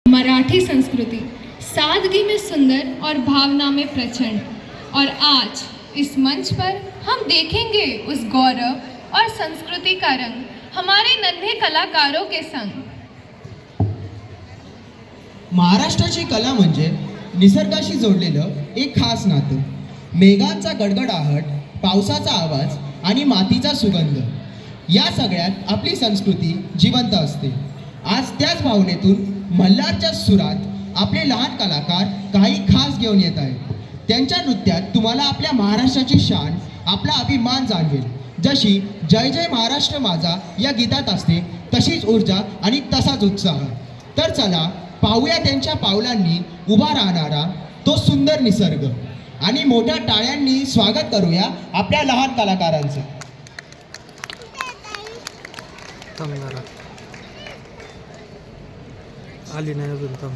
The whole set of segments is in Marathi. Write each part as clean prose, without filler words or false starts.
मराठी संस्कृति सादगी में सुंदर और भावना में प्रचंड। और आज इस मंच पर हम देखेंगे उस गौरव और संस्कृति का रंग हमारे नन्हे कलाकारों के संग। महाराष्ट्राची कला म्हणजे निसर्गाशी जोडलेलं एक खास नातं. मेघांचा गडगडाहट, पावसाचा आवाज आणि मातीचा सुगंध या सगळ्यात आपली संस्कृती जिवंत असते. आज त्याच भावनेतून मल्हारच्या सुरात आपले लहान कलाकार काही खास घेऊन येत आहेत. त्यांच्या नृत्यात तुम्हाला आपल्या महाराष्ट्राची शान, आपला अभिमान जाणवेल. जशी जय जय महाराष्ट्र माझा या गीतात असते तशीच ऊर्जा आणि तसाच उत्साह. तर चला पाहूया त्यांच्या पावलांनी उभा राहणारा तो सुंदर निसर्ग आणि मोठ्या टाळ्यांनी स्वागत करूया आपल्या लहान कलाकारांचं. आली नाही अजून थांब.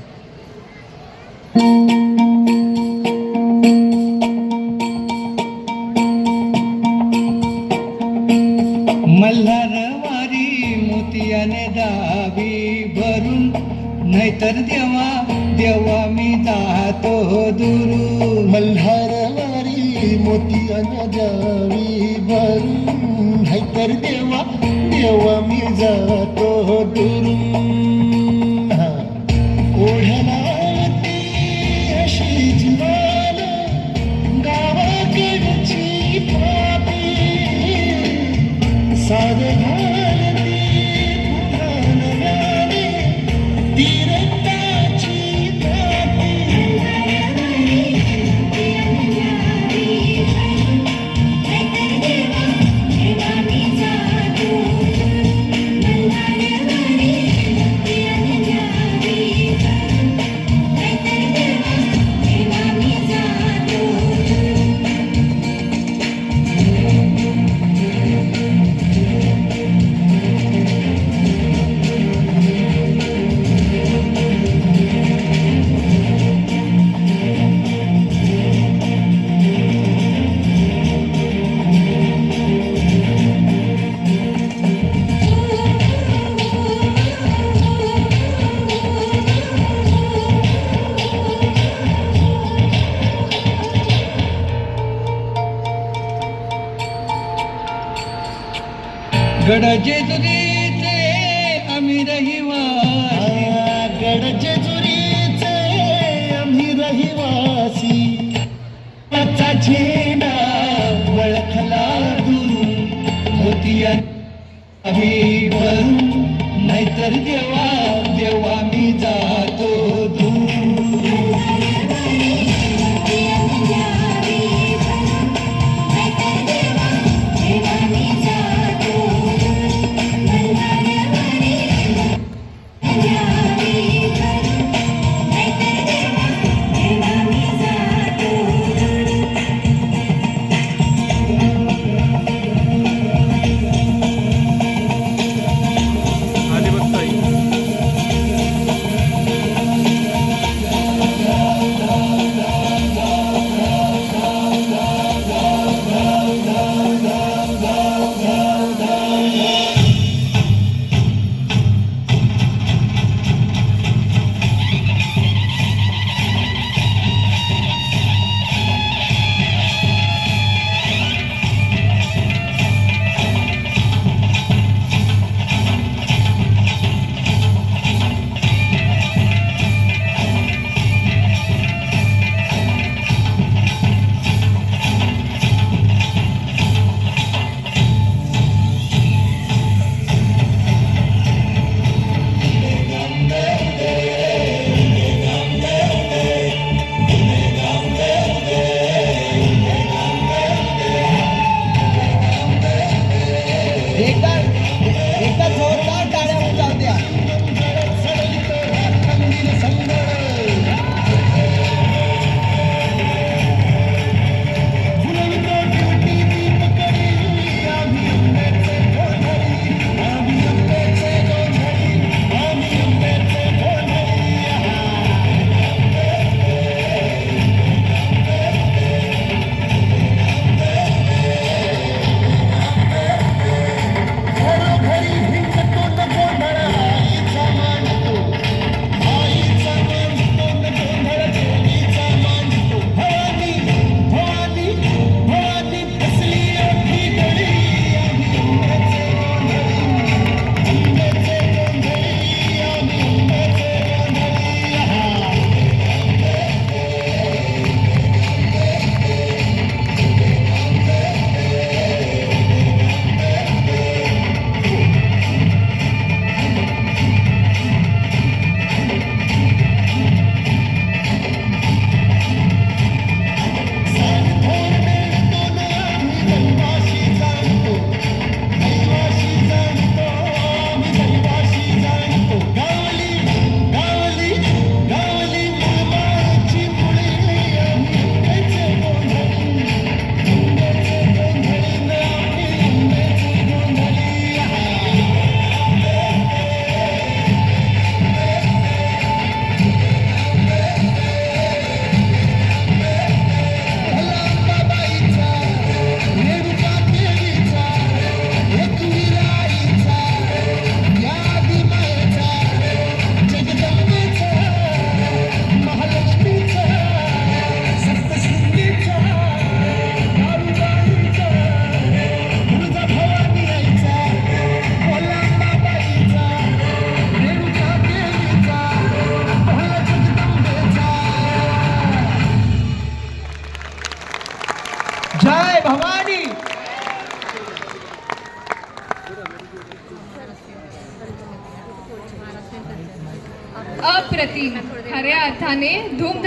मल्हारवारी मोतियाने दावी भरून, नाहीतर देवा देवा मी जातो दुरून. मल्हारवारी मोतियाने दावी भरून, नाहीतर देवा देवा मी जातो दुरून. ओढलाती अशी जीवाला गावाकडची पापी, साध घालती पुन्हा नव्याने तीरताची तापी. गडजेजुरीचे आम्ही रहिवासी, गडजेजुरीचे आम्ही रहिवासी. आजचा झेंडा वळखला दुरून, मोतिया आम्ही भरून, नाहीतर देवा देवा मी जातो दूर. आली बघ ताई. जय भवानी. अप्रतिम खऱ्या अर्थाने धूमधड